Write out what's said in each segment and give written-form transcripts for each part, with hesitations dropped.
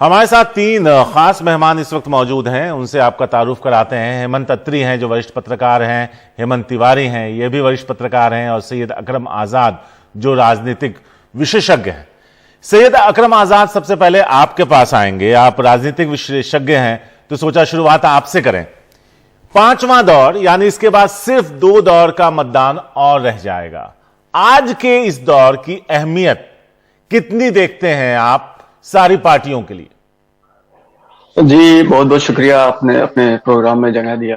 हमारे साथ तीन खास मेहमान इस वक्त मौजूद हैं, उनसे आपका तारुफ कराते हैं। हेमंत अत्री हैं जो वरिष्ठ पत्रकार हैं, हेमंत तिवारी हैं ये भी वरिष्ठ पत्रकार हैं, और सैयद अकरम आजाद जो राजनीतिक विशेषज्ञ हैं। सैयद अकरम आजाद, सबसे पहले आपके पास आएंगे। आप राजनीतिक विशेषज्ञ हैं तो सोचा शुरुआत आपसे करें। पांचवां दौर यानी इसके बाद सिर्फ 2 दौर का मतदान और रह जाएगा। आज के इस दौर की अहमियत कितनी देखते हैं आप सारी पार्टियों के लिए? जी बहुत बहुत शुक्रिया, आपने अपने प्रोग्राम में जगह दिया।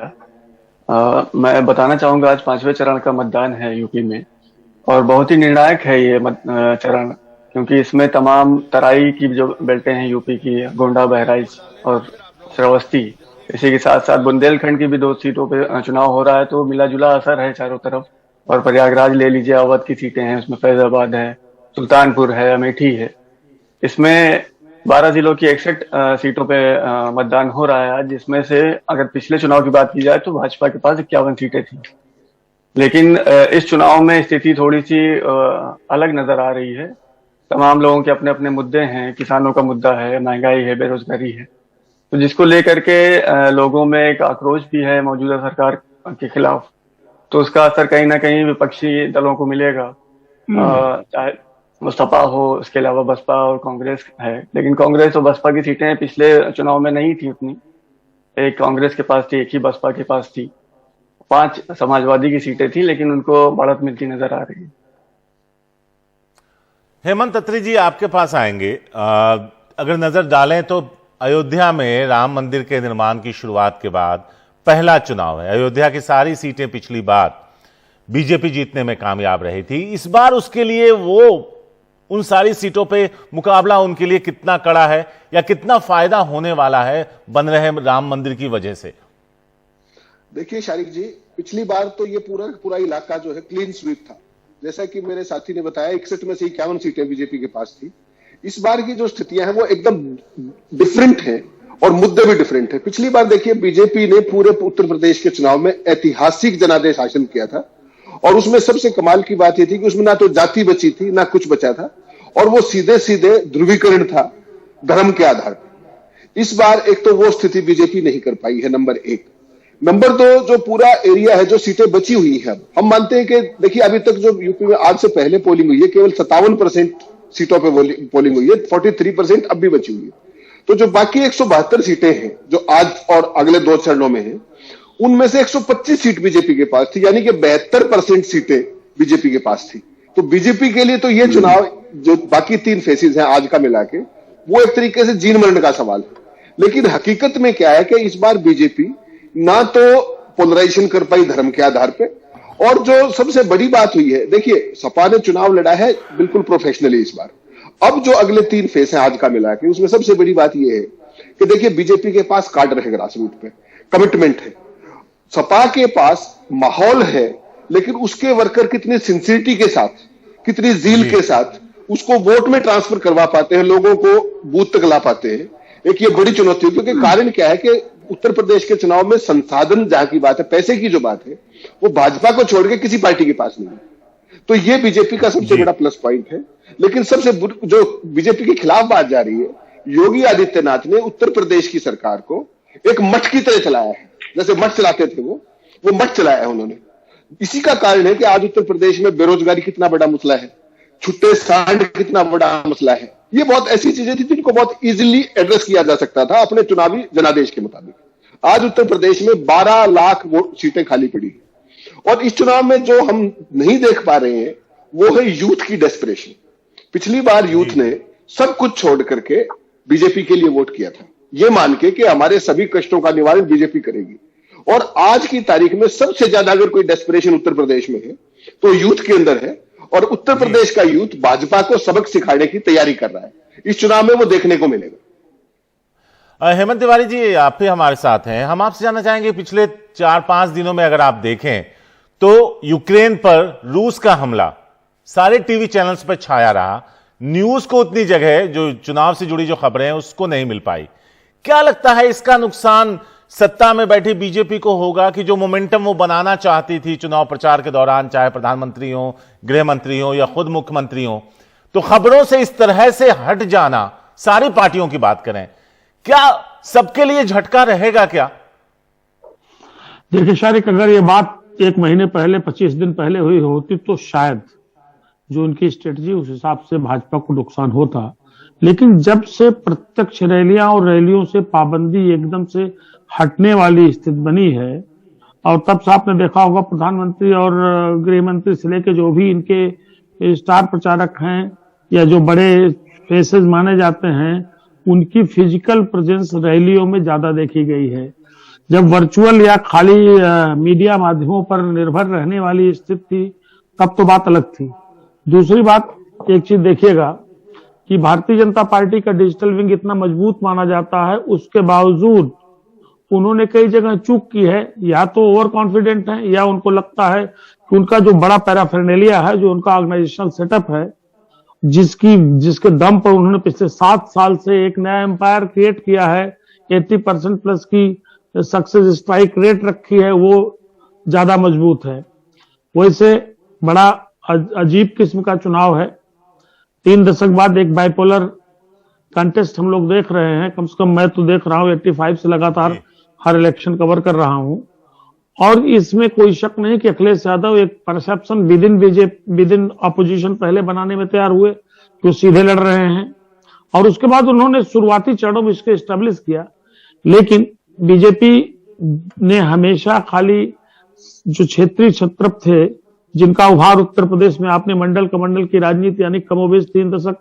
मैं बताना चाहूंगा आज 5वें चरण का मतदान है यूपी में, और बहुत ही निर्णायक है ये चरण, क्योंकि इसमें तमाम तराई की जो बेल्टें हैं यूपी की, गोंडा, बहराइच और श्रावस्ती, इसी के साथ साथ बुंदेलखंड की भी 2 सीटों पे चुनाव हो रहा है। तो मिला जुला असर है चारों तरफ। और प्रयागराज ले लीजिए, अवध की सीटें हैं, उसमें फैजाबाद है, सुल्तानपुर है, अमेठी है। इसमें 12 जिलों की 61 सीटों पे मतदान हो रहा है आज, जिसमें से अगर पिछले चुनाव की बात की जाए तो भाजपा के पास 51 सीटें थी। लेकिन इस चुनाव में स्थिति थोड़ी सी अलग नजर आ रही है। तमाम लोगों के अपने अपने मुद्दे हैं, किसानों का मुद्दा है, महंगाई है, बेरोजगारी है, तो जिसको लेकर के लोगों में एक आक्रोश भी है मौजूदा सरकार के खिलाफ। तो उसका असर कहीं ना कहीं विपक्षी दलों को मिलेगा, चाहे वो सपा हो, उसके अलावा बसपा और कांग्रेस है। लेकिन कांग्रेस और बसपा की सीटें पिछले चुनाव में नहीं थी उतनी, एक कांग्रेस के पास थी, एक ही बसपा के पास थी। 5 समाजवादी की सीटें थी, लेकिन उनको बढ़त मिलती नजर आ रही है। हेमंत अत्री जी, आपके पास आएंगे। अगर नजर डालें तो अयोध्या में राम मंदिर के निर्माण की शुरुआत के बाद पहला चुनाव है। अयोध्या की सारी सीटें पिछली बार बीजेपी जीतने में कामयाब रही थी। इस बार उसके लिए वो उन सारी सीटों पे मुकाबला उनके लिए कितना कड़ा है, या कितना फायदा होने वाला है बन रहे राम मंदिर की वजह से? देखिए शारिक जी, पिछली बार तो ये पूरा इलाका जो है क्लीन स्वीप था। जैसा कि मेरे साथी ने बताया, 61 में से 51 सीटें बीजेपी के पास थी। इस बार की जो स्थितियां हैं वो एकदम डिफरेंट है, और मुद्दे भी डिफरेंट है। पिछली बार देखिए, बीजेपी ने पूरे उत्तर प्रदेश के चुनाव में ऐतिहासिक जनादेश हासिल किया था, और उसमें सबसे कमाल की बात यह थी कि उसमें ना तो जाति बची थी, ना कुछ बचा था, और वो सीधे सीधे ध्रुवीकरण था धर्म के आधार पर। इस बार एक तो वो स्थिति बीजेपी नहीं कर पाई है, नंबर 1। नंबर 2, जो पूरा एरिया है, जो सीटें बची हुई है, हम मानते हैं कि देखिए अभी तक जो यूपी में आज से पहले पोलिंग हुई है, केवल 57% सीटों पर पोलिंग हुई है, 43% अब भी बची हुई है। तो जो बाकी 172 सीटें हैं जो आज और अगले 2 चरणों में हैं, उनमें से 125 सीट बीजेपी के पास थी, यानी कि 72% सीटें बीजेपी के पास थी। तो बीजेपी के लिए तो ये चुनाव, जो बाकी 3 फेसेस हैं आज का मिला के, वो एक तरीके से जीन मरण का सवाल है। लेकिन हकीकत में क्या है कि इस बार बीजेपी ना तो पोलराइजेशन कर पाई धर्म के आधार पे, और जो सबसे बड़ी बात हुई है, देखिए सपा ने चुनाव लड़ा है बिल्कुल प्रोफेशनली इस बार। अब जो अगले 3 फेस हैं आज का मिला के, उसमें सबसे बड़ी बात यह है कि देखिए बीजेपी के पास कार्ड रहे ग्रास रूट पे, कमिटमेंट है। सपा के पास माहौल है, लेकिन उसके वर्कर कितनी सिंसियरिटी के साथ, कितनी जील के साथ उसको वोट में ट्रांसफर करवा पाते हैं, लोगों को बूथ तक ला पाते हैं, एक ये बड़ी चुनौती है। क्योंकि कारण क्या है कि उत्तर प्रदेश के चुनाव में संसाधन जहां की बात है, पैसे की जो बात है, वो भाजपा को छोड़ के किसी पार्टी के पास नहीं है। तो ये बीजेपी का सबसे बड़ा प्लस पॉइंट है। लेकिन सबसे जो बीजेपी के खिलाफ बात जा रही है, योगी आदित्यनाथ ने उत्तर प्रदेश की सरकार को एक मठ की तरह चलाया है, जैसे मठ चलाते थे वो मठ चलाया है उन्होंने। इसी का कारण है कि आज उत्तर प्रदेश में बेरोजगारी कितना बड़ा मसला है, छुट्टे सांड कितना बड़ा मसला है। ये बहुत ऐसी चीजें थी जिनको बहुत इजीली एड्रेस किया जा सकता था अपने चुनावी जनादेश के मुताबिक। आज उत्तर प्रदेश में 12 लाख सीटें खाली पड़ी है, और इस चुनाव में जो हम नहीं देख पा रहे हैं वो है यूथ की डेस्परेशन। पिछली बार यूथ ने सब कुछ छोड़ करके बीजेपी के लिए वोट किया था, ये मान के कि हमारे सभी कष्टों का निवारण बीजेपी करेगी। और आज की तारीख में सबसे ज्यादा अगर कोई डेस्परेशन उत्तर प्रदेश में है तो यूथ के अंदर है, और उत्तर प्रदेश का यूथ भाजपा को सबक सिखाने की तैयारी कर रहा है। इस चुनाव में वो देखने को मिलेगा। हेमंत तिवारी जी, आप भी हमारे साथ हैं। हम आपसे जानना चाहेंगे, पिछले 4-5 दिनों में अगर आप देखें तो यूक्रेन पर रूस का हमला सारे टीवी चैनल्स पर छाया रहा। न्यूज को उतनी जगह, जो चुनाव से जुड़ी जो खबरें हैं उसको नहीं मिल पाई। क्या लगता है इसका नुकसान सत्ता में बैठी बीजेपी को होगा, कि जो मोमेंटम वो बनाना चाहती थी चुनाव प्रचार के दौरान, चाहे प्रधानमंत्री हो, गृह मंत्री हो या खुद मुख्यमंत्री हो, तो खबरों से इस तरह से हट जाना सारी पार्टियों की बात करें, क्या सबके लिए झटका रहेगा क्या? देखिए शारिक, अगर ये बात 1 महीने पहले, 25 दिन पहले हुई होती तो शायद जो उनकी स्ट्रेटजी उस हिसाब से भाजपा को नुकसान होता। लेकिन जब से प्रत्यक्ष रैलियां और रैलियों से पाबंदी एकदम से हटने वाली स्थिति बनी है, और तब से आपने देखा होगा प्रधानमंत्री और गृह मंत्री से लेकर जो भी इनके स्टार प्रचारक हैं या जो बड़े फेसेस माने जाते हैं, उनकी फिजिकल प्रेजेंस रैलियों में ज्यादा देखी गई है। जब वर्चुअल या खाली मीडिया माध्यमों पर निर्भर रहने वाली स्थिति थी, तब तो बात अलग थी। दूसरी बात, एक चीज देखिएगा कि भारतीय जनता पार्टी का डिजिटल विंग इतना मजबूत माना जाता है, उसके बावजूद उन्होंने कई जगह चूक की है। या तो ओवर कॉन्फिडेंट है, या उनको लगता है कि उनका जो बड़ा पैराफेरनेलिया है, जो उनका ऑर्गेनाइजेशनल सेटअप है, जिसके दम पर उन्होंने पिछले 7 साल से एक नया एम्पायर क्रिएट किया है, 80% प्लस की सक्सेस स्ट्राइक रेट रखी है, वो ज्यादा मजबूत है। वैसे बड़ा अजीब किस्म का चुनाव है। 3 दशक बाद एक बाइपोलर कंटेस्ट हम लोग देख रहे हैं। कम से कम मैं तो देख रहा हूं, 85 से लगातार हर इलेक्शन कवर कर रहा हूं, और इसमें कोई शक नहीं कि अखिलेश यादव एक परसेप्शन विद इन अपोजिशन पहले बनाने में तैयार हुए कि वो सीधे लड़ रहे हैं, और उसके बाद उन्होंने शुरुआती चरणों में इसको एस्टेब्लिश किया। लेकिन बीजेपी ने हमेशा खाली जो क्षेत्रीय छत्रप थे, जिनका उभार उत्तर प्रदेश में आपने मंडल कमंडल की राजनीति यानी कमोबेश 3 दशक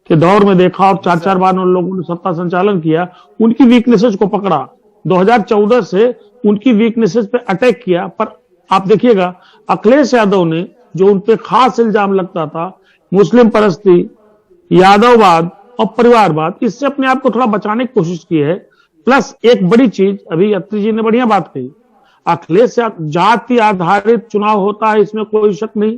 के दौर में देखा, और 4-4 बार उन लोगों ने सत्ता संचालन किया, उनकी वीकनेसेस को पकड़ा। 2014 से उनकी वीकनेसेस पे अटैक किया। पर आप देखिएगा, अखिलेश यादव ने जो उनपे खास इल्जाम लगता था, मुस्लिम परस्ती, यादववाद और परिवारवाद, इससे अपने आप को थोड़ा बचाने की कोशिश की है। प्लस एक बड़ी चीज, अभी अत्री जी ने बढ़िया बात कही, अखिलेश जाति आधारित चुनाव होता है, इसमें कोई शक नहीं।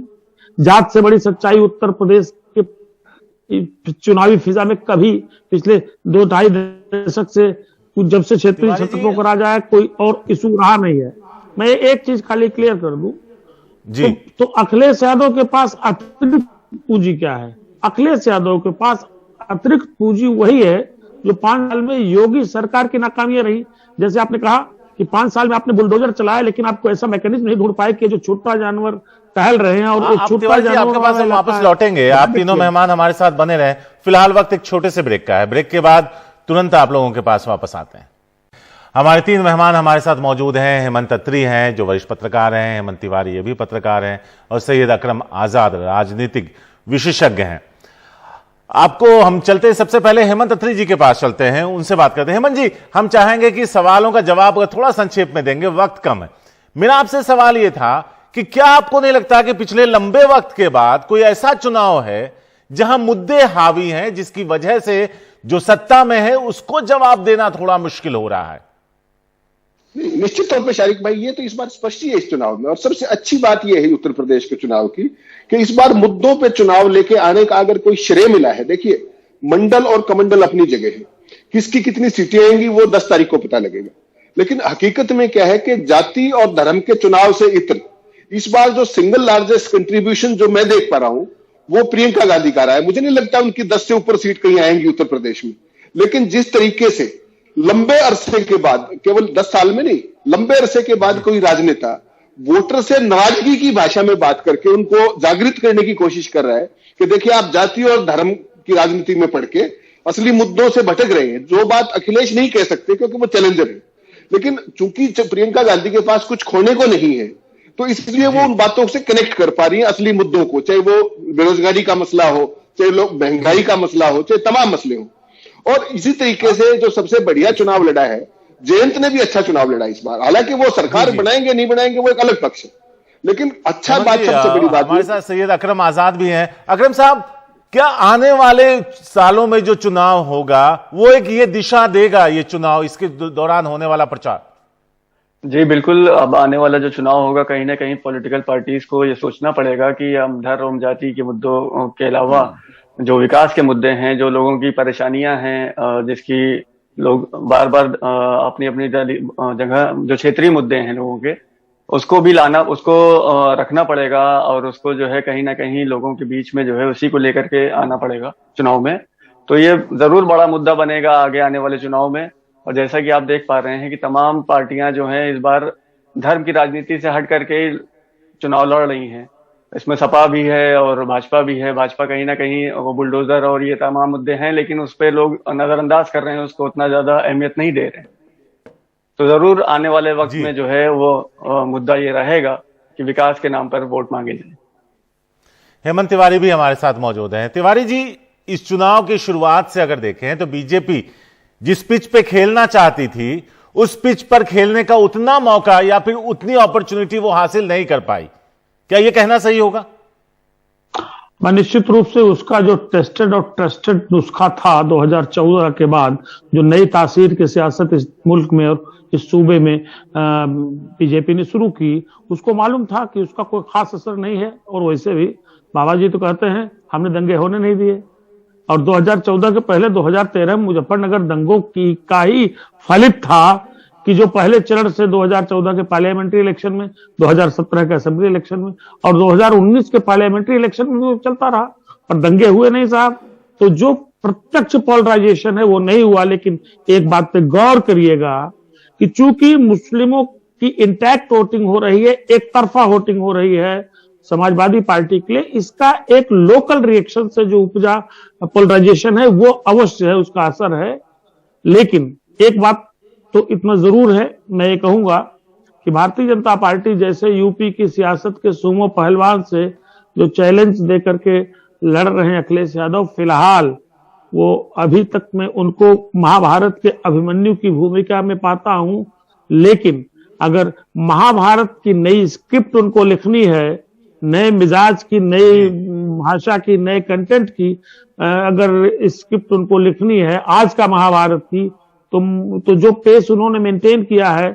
जात से बड़ी सच्चाई उत्तर प्रदेश के चुनावी फिजा में कभी पिछले 2-2.5 दशक से, जब से क्षेत्रीय छत्रपों का राजा है, कोई और इशू रहा नहीं है। मैं एक चीज खाली क्लियर कर दूं जी, तो अखिलेश यादव के पास अतिरिक्त पूंजी क्या है? अखिलेश यादव के पास अतिरिक्त पूंजी वही है जो 5 साल में योगी सरकार की नाकामियां रही। जैसे आपने कहा कि 5 साल में आपने बुलडोजर चलाया, लेकिन आपको ऐसा मैकेनिज्म नहीं ढूंढ पाए कि जो छोटा जानवर टहल रहे हैं, और छोटा जानवर आपके पास हम वापस लौटेंगे। आप तीनों मेहमान हमारे साथ बने रहे। फिलहाल वक्त एक छोटे से ब्रेक का है। ब्रेक के बाद तुरंत आप लोगों के पास वापस आते हैं। हमारे 3 मेहमान हमारे साथ मौजूद हैं। हेमंत अत्री हैं जो वरिष्ठ पत्रकार हैं, हेमंत तिवारी ये भी पत्रकार हैं, और सैयद अकरम आजाद राजनीतिक विशेषज्ञ हैं। आपको हम चलते, सबसे पहले हेमंत अत्री जी के पास चलते हैं, उनसे बात करते हैं। हेमंत जी, हम चाहेंगे कि सवालों का जवाब अगर थोड़ा संक्षेप में देंगे, वक्त कम है। मेरा आपसे सवाल यह था कि क्या आपको नहीं लगता कि पिछले लंबे वक्त के बाद कोई ऐसा चुनाव है जहां मुद्दे हावी हैं, जिसकी वजह से जो सत्ता में है उसको जवाब देना थोड़ा मुश्किल हो रहा है? निश्चित तौर पे शारिक भाई, ये तो इस बार स्पष्ट ही है इस चुनाव में। और सबसे अच्छी बात यह है उत्तर प्रदेश के चुनाव की कि इस बार मुद्दों पे चुनाव लेके आने का अगर कोई श्रेय मिला है, देखिए मंडल और कमंडल अपनी जगह है, किसकी कितनी सीटें आएंगी वो 10 तारीख को पता लगेगा। लेकिन हकीकत में क्या है कि जाति और धर्म के चुनाव से इतर इस बार जो सिंगल लार्जेस्ट कंट्रीब्यूशन जो मैं देख पा रहा हूं, वो प्रियंका गांधी का रहा है। मुझे नहीं लगता उनकी 10 से ऊपर सीट कहीं आएंगी उत्तर प्रदेश में। लेकिन जिस तरीके से लंबे अरसे के बाद, केवल 10 साल में नहीं, लंबे अरसे के बाद कोई राजनेता वोटर से नाराजगी की भाषा में बात करके उनको जागृत करने की कोशिश कर रहा है कि देखिए आप जाति और धर्म की राजनीति में पढ़ के असली मुद्दों से भटक रहे हैं, जो बात अखिलेश नहीं कह सकते क्योंकि वो चैलेंजर है। लेकिन चूंकि प्रियंका गांधी के पास कुछ खोने को नहीं है, तो इसलिए वो उन बातों से कनेक्ट कर पा रही है असली मुद्दों को, चाहे वो बेरोजगारी का मसला हो, चाहे लोग महंगाई का मसला हो, चाहे तमाम मसले हो। और इसी तरीके से जो सबसे बढ़िया चुनाव लड़ा है, जयंत ने भी अच्छा चुनाव लड़ा इस बार। हालांकि वो सरकार बनाएंगे नहीं बनाएंगे वो एक अलग पक्ष है, लेकिन अच्छा बात, सबसे बड़ी बात। हमारे साथ सैयद अकरम आजाद भी हैं। अकरम साहब, क्या आने वाले सालों में जो चुनाव होगा वो एक ये दिशा देगा, ये चुनाव, इसके दौरान होने वाला प्रचार? जी बिल्कुल। अब आने वाला जो चुनाव होगा, कहीं ना कहीं पॉलिटिकल पार्टीज को ये सोचना पड़ेगा कि हम धर्म जाति के मुद्दों के अलावा जो विकास के मुद्दे हैं, जो लोगों की परेशानियां हैं, जिसकी लोग बार बार अपनी अपनी जगह जो क्षेत्रीय मुद्दे हैं लोगों के, उसको भी लाना, उसको रखना पड़ेगा, और उसको जो है कहीं ना कहीं लोगों के बीच में जो है उसी को लेकर के आना पड़ेगा चुनाव में। तो ये जरूर बड़ा मुद्दा बनेगा आगे आने वाले चुनाव में। और जैसा कि आप देख पा रहे हैं कि तमाम पार्टियां जो हैं इस बार धर्म की राजनीति से हट करके चुनाव लड़ रही हैं। इसमें सपा भी है और भाजपा भी है। भाजपा कहीं ना कहीं वो बुलडोजर और ये तमाम मुद्दे हैं, लेकिन उस पर लोग नजरअंदाज कर रहे हैं, उसको उतना ज्यादा अहमियत नहीं दे रहे हैं। तो जरूर आने वाले वक्त में जो है वो मुद्दा ये रहेगा कि विकास के नाम पर वोट मांगे जाए। हेमंत तिवारी भी हमारे साथ मौजूद हैं। तिवारी जी, इस चुनाव की शुरुआत से अगर देखें तो बीजेपी जिस पिच पे खेलना चाहती थी उस पिच पर खेलने का उतना मौका या फिर उतनी अपॉर्चुनिटी वो हासिल नहीं कर पाई, क्या यह कहना सही होगा? मैं निश्चित रूप से उसका जो टेस्टेड और ट्रस्टेड नुस्खा था 2014 के बाद, जो नई तासीर की सियासत इस मुल्क में और इस सूबे में बीजेपी ने शुरू की, उसको मालूम था कि उसका कोई खास असर नहीं है। और वैसे भी बाबा जी तो कहते हैं हमने दंगे होने नहीं दिए। और 2014 के पहले 2013 में मुजफ्फरनगर दंगों की का ही फलित था कि जो पहले चरण से 2014 के पार्लियामेंट्री इलेक्शन में, 2017 के असेंबली इलेक्शन में और 2019 के पार्लियामेंट्री इलेक्शन में वो चलता रहा, पर दंगे हुए नहीं साहब। तो जो प्रत्यक्ष पोलराइजेशन है वो नहीं हुआ। लेकिन एक बात पे गौर करिएगा कि चूंकि मुस्लिमों की इंटैक्ट वोटिंग हो रही है, एक तरफा वोटिंग हो रही है समाजवादी पार्टी के लिए, इसका एक लोकल रिएक्शन से जो उपजा पोलराइजेशन है वो अवश्य है, उसका असर है। लेकिन एक बात तो इतना जरूर है, मैं ये कहूंगा कि भारतीय जनता पार्टी जैसे यूपी की सियासत के सूमो पहलवान से जो चैलेंज दे करके लड़ रहे हैं अखिलेश यादव, फिलहाल वो अभी तक मैं उनको महाभारत के अभिमन्यु की भूमिका में पाता हूं। लेकिन अगर महाभारत की नई स्क्रिप्ट उनको लिखनी है, नए मिजाज की, नई भाषा की, नए कंटेंट की अगर स्क्रिप्ट उनको लिखनी है आज का महाभारत की, तो जो पेस उन्होंने मेंटेन किया है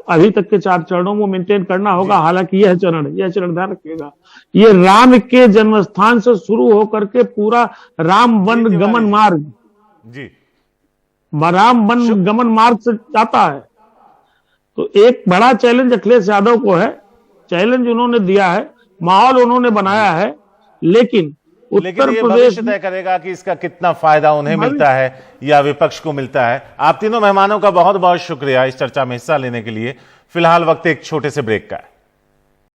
अभी तक के 4 चरणों में मेंटेन करना होगा। हालांकि यह चरण ध्यान रखिएगा, ये राम के जन्म स्थान से शुरू होकर के पूरा राम वन गमन मार्ग जी राम वन गमन मार्ग से जाता है। तो एक बड़ा चैलेंज अखिलेश यादव को है। चैलेंज उन्होंने दिया है, माहौल उन्होंने बनाया है, लेकिन उत्तर ये प्रदेश भविष्य तय करेगा कि इसका कितना फायदा उन्हें मिलता है या विपक्ष को मिलता है। आप तीनों मेहमानों का बहुत बहुत शुक्रिया इस चर्चा में हिस्सा लेने के लिए। फिलहाल वक्त एक छोटे से ब्रेक का है।